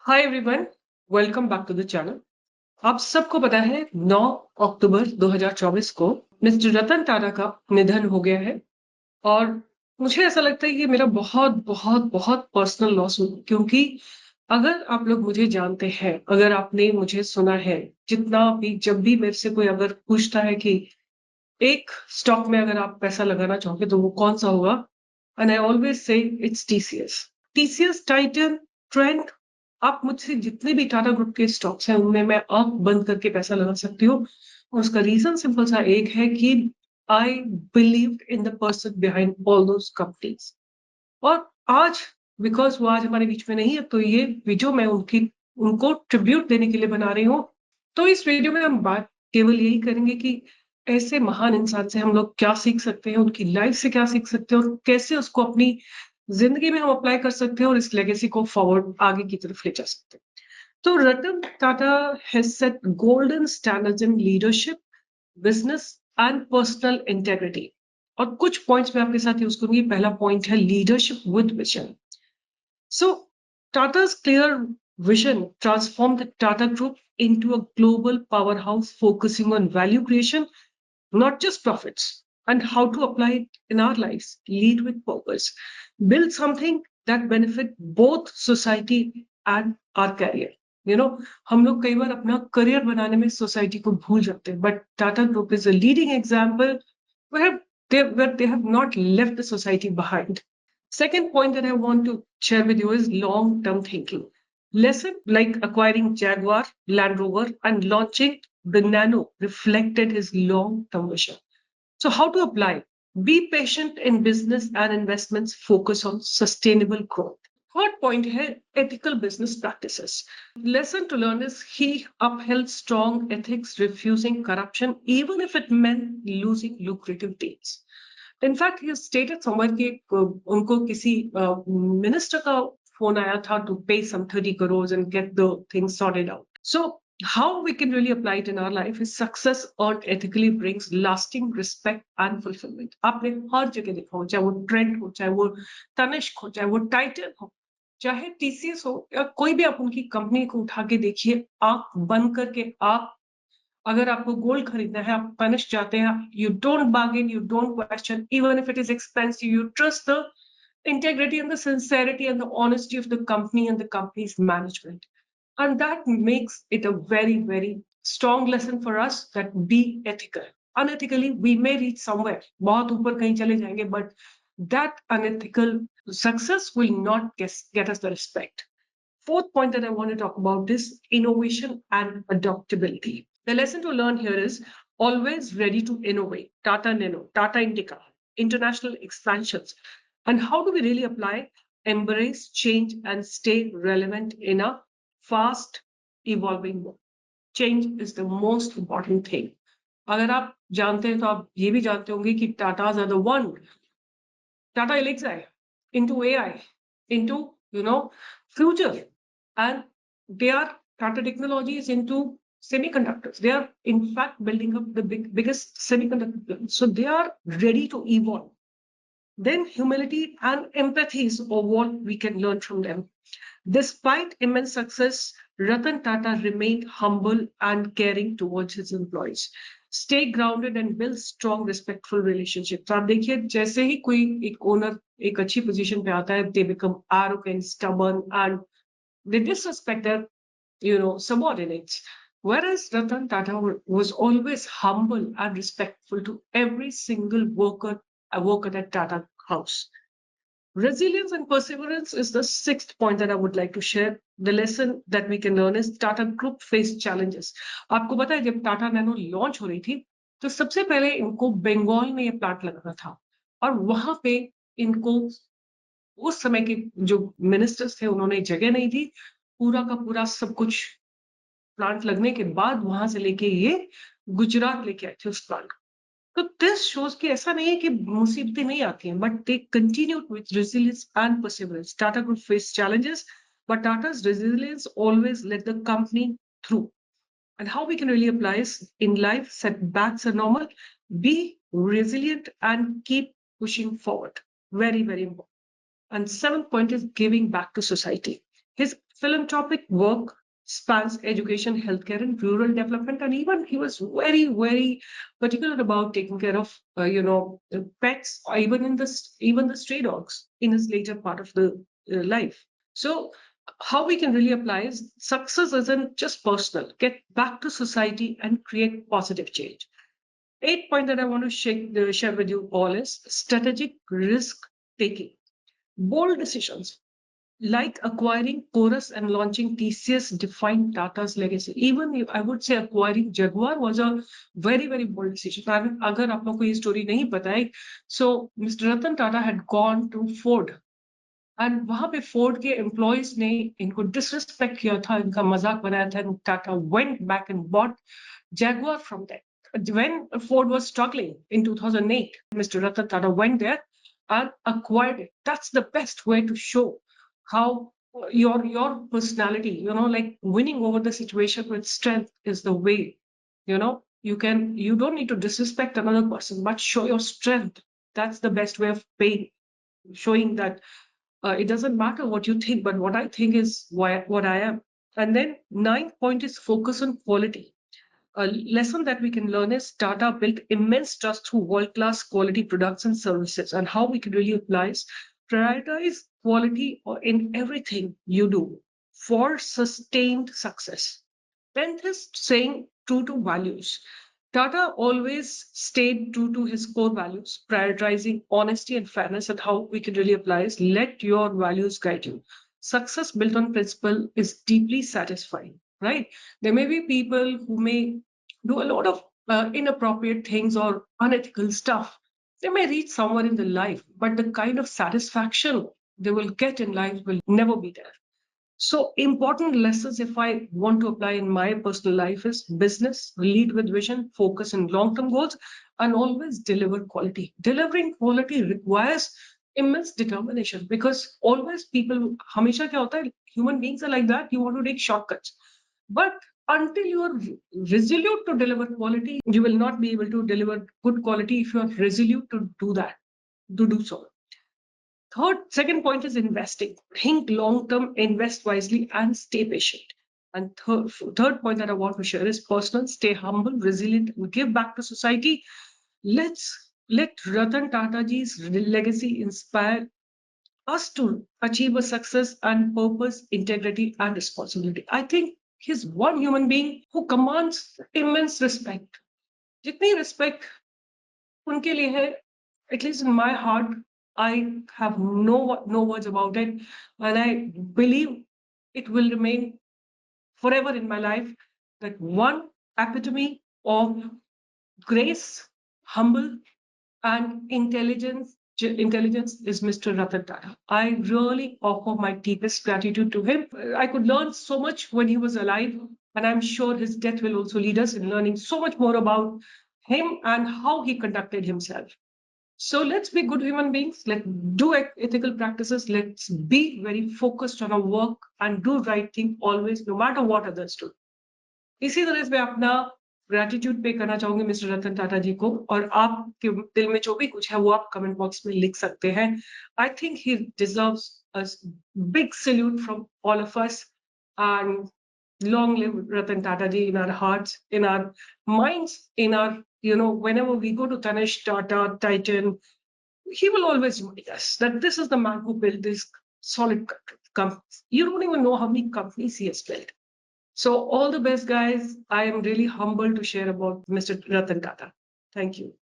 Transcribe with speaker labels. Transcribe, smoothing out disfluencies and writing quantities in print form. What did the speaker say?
Speaker 1: Hi everyone, welcome back to the channel. आप सबको पता है 9 अक्टूबर 2024 को मिस्टर रतन टाटा का निधन हो गया है और मुझे ऐसा लगता है कि मेरा बहुत बहुत बहुत पर्सनल लॉस हो, क्योंकि अगर आप लोग मुझे जानते हैं, अगर आपने मुझे सुना है, जितना भी जब भी मेरे से कोई अगर पूछता है कि एक स्टॉक में अगर आप पैसा लगाना चाहोगे तो वो कौन सा होगा, and I always say it's TCS. TCS, Titan, trend, आप मुझसे जितने भी टाटा ग्रुप के स्टॉक्स हैं उनमें मैं आंख बंद करके पैसा लगा सकती हूँ। और उसका रीजन सिंपल सा एक है कि I believe in the person behind all those companies. और आज बिकॉज वो आज हमारे बीच में नहीं है, तो ये वीडियो मैं उनको ट्रिब्यूट देने के लिए बना रही हूँ। तो इस वीडियो में हम बात केवल यही करेंगे कि ऐसे महान इंसान से हम लोग क्या सीख सकते हैं, उनकी लाइफ से क्या सीख सकते हैं और कैसे उसको अपनी जिंदगी में हम अप्लाई कर सकते हैं और इस लेगेसी को फॉरवर्ड आगे की तरफ ले जा सकते हैं। तो Ratan Tata has set golden standards in leadership, business and personal integrity. और कुछ पॉइंट्स मैं आपके साथ यूज करूंगी। पहला पॉइंट है leadership with vision. So Tata's clear vision transformed the Tata Group into a global powerhouse focusing on value creation, not just profits, and how to apply it in our lives. Lead with purpose. Build something that benefit both society and our career. हम लोग कई बार अपना career बनाने में society को भूल जाते हैं, but Tata group is a leading example where they have not left the society behind. Second point that I want to share with you is long-term thinking. Lesson like acquiring Jaguar, Land Rover, and launching the Nano reflected his long-term vision. So how to apply? Be patient in business and investments, focus on sustainable growth. Third point here, ethical business practices. Lesson to learn is he upheld strong ethics, refusing corruption, even if it meant losing lucrative deals. In fact ये stated somewhere कि उनको किसी minister का phone आया था to पे सम 30 crores and get the things sorted out. So how we can really apply it in our life is success earned ethically brings lasting respect and fulfillment. आपने हर जगह देखा हो, चाहे वो ट्रेंड हो, चाहे वो तनिष्क हो, चाहे वो टाइटन हो, चाहे टीसीएस हो, या कोई भी आप उनकी कंपनी को उठा के देखिए, आंख बंद करके आप अगर आपको गोल्ड खरीदना है, आप तनिष्क जाते हैं, you don't bargain, you don't question, even if it is expensive, you trust the integrity and the sincerity and the honesty of the company and the company's management. And that makes it a very, very strong lesson for us that be ethical. Unethically, we may reach somewhere, बहुत ऊपर कहीं चले जाएंगे, but that unethical success will not get us the respect. Fourth point that I want to talk about is innovation and adaptability. The lesson to learn here is always ready to innovate. Tata Nano, Tata Indica, international expansions. And how do we really apply, embrace, change, and stay relevant in a fast evolving world? Change is the most important thing. अगर आप जानते हैं तो आप ये भी जानते होंगे कि Tatas are the one. Tata 𝐿𝐿𝐿 into AI, into future, and they are Tata Technologies into semiconductors. They are in fact building up the biggest semiconductor plant. So they are ready to evolve. Then humility and empathy is what we can learn from them. Despite immense success, Ratan Tata remained humble and caring towards his employees. Stay grounded and build strong, respectful relationships. तो आप देखिए, जैसे ही कोई एक owner एक अच्छी position पे आता है, they become arrogant, stubborn, and they disrespect their subordinates. Whereas Ratan Tata was always humble and respectful to every single worker at Tata House. Resilience and perseverance is the sixth point that I would like to share. The lesson that we can learn is Tata Group faced challenges. आपको पता है जब Tata nano launch हो रही थी तो सबसे पहले इनको बंगाल में ये प्लांट लगाना था और वहां पे इनको उस समय के जो मिनिस्टर्स थे उन्होंने जगह नहीं दी. पूरा का पूरा सब कुछ प्लांट लगने के बाद वहां से लेके ये गुजरात लेके आए थे उस प्लांट. तो दिस शोज कि ऐसा नहीं है कि मुसीबतें नहीं आती हैं, but they continued with resilience and perseverance. Tata group face challenges, but Tata's resilience always led the company through. And how we can really apply is in life, setbacks are normal. Be resilient and keep pushing forward. Very, very important. And seventh point is giving back to society. His philanthropic work spans education, healthcare, and rural development. And even he was very, very particular about taking care of, the pets, or even the stray dogs in his later part of the life. So, how we can really apply is success isn't just personal. Get back to society and create positive change. 8 point that I want to share with you all is strategic risk taking. Bold decisions like acquiring Chorus and launching TCS defined Tata's legacy. Even if I would say acquiring Jaguar was a very, very bold decision. अगर आप लोग को ये story नहीं पता है, so Mr. Ratan Tata had gone to Ford and वहां पे Ford के employees ने इनको disrespect किया था, इनका मजाक बनाया था, and Tata went back and bought Jaguar from them. When Ford was struggling in 2008, Mr. Ratan Tata went there and acquired it. That's the best way to show how your personality, like winning over the situation with strength is the way. You don't need to disrespect another person, but show your strength. That's the best way of showing that it doesn't matter what you think, but what I think is what I am. And then 9th point is focus on quality. A lesson that we can learn is Tata built immense trust through world-class quality products and services, and how we can really apply is prioritize quality in everything you do for sustained success. 10th is staying true to values. Tata always stayed true to his core values, prioritizing honesty and fairness, and how we can really apply is let your values guide you. Success built on principle is deeply satisfying, right? There may be people who may do a lot of inappropriate things or unethical stuff. They may reach somewhere in their life, but the kind of satisfaction they will get in life will never be there. So important lessons, if I want to apply in my personal life, is business, lead with vision, focus on long-term goals, and always deliver quality. Delivering quality requires immense determination, because always people, हमेशा क्या होता है, human beings are like that, you want to take shortcuts. But until you are resolute to deliver quality, you will not be able to deliver good quality if you are resolute to do so. Second point is investing. Think long term, invest wisely, and stay patient. And third point that I want to share is personal. Stay humble, resilient, and give back to society. Let Ratan Tata ji's legacy inspire us to achieve a success and purpose, integrity, and responsibility. I think he's one human being who commands immense respect. जितनी respect उनके लिए है, at least in my heart, I have no words about it, and I believe it will remain forever in my life. That one epitome of grace, humble, and intelligence is Mr. Ratan Tata. I really offer my deepest gratitude to him. I could learn so much when he was alive, and I'm sure his death will also lead us in learning so much more about him and how he conducted himself. So let's be good human beings. Let's do ethical practices. Let's be very focused on our work and do right thing always, no matter what others do. इसी तरह से मैं अपना gratitude पे करना चाहूंगी mister Ratan Tata जी को, और आपके दिल में जो भी कुछ है वो आप कमेंट बॉक्स में लिख सकते हैं. I think he deserves a big salute from all of us, and long live Ratan Tata ji in our hearts, in our minds, in our, whenever we go to Tanish, Tata, Titan, he will always remind us that this is the man who built this solid companies. You don't even know how many companies he has built. So all the best, guys. I am really humbled to share about Mr. Ratan Tata. Thank you.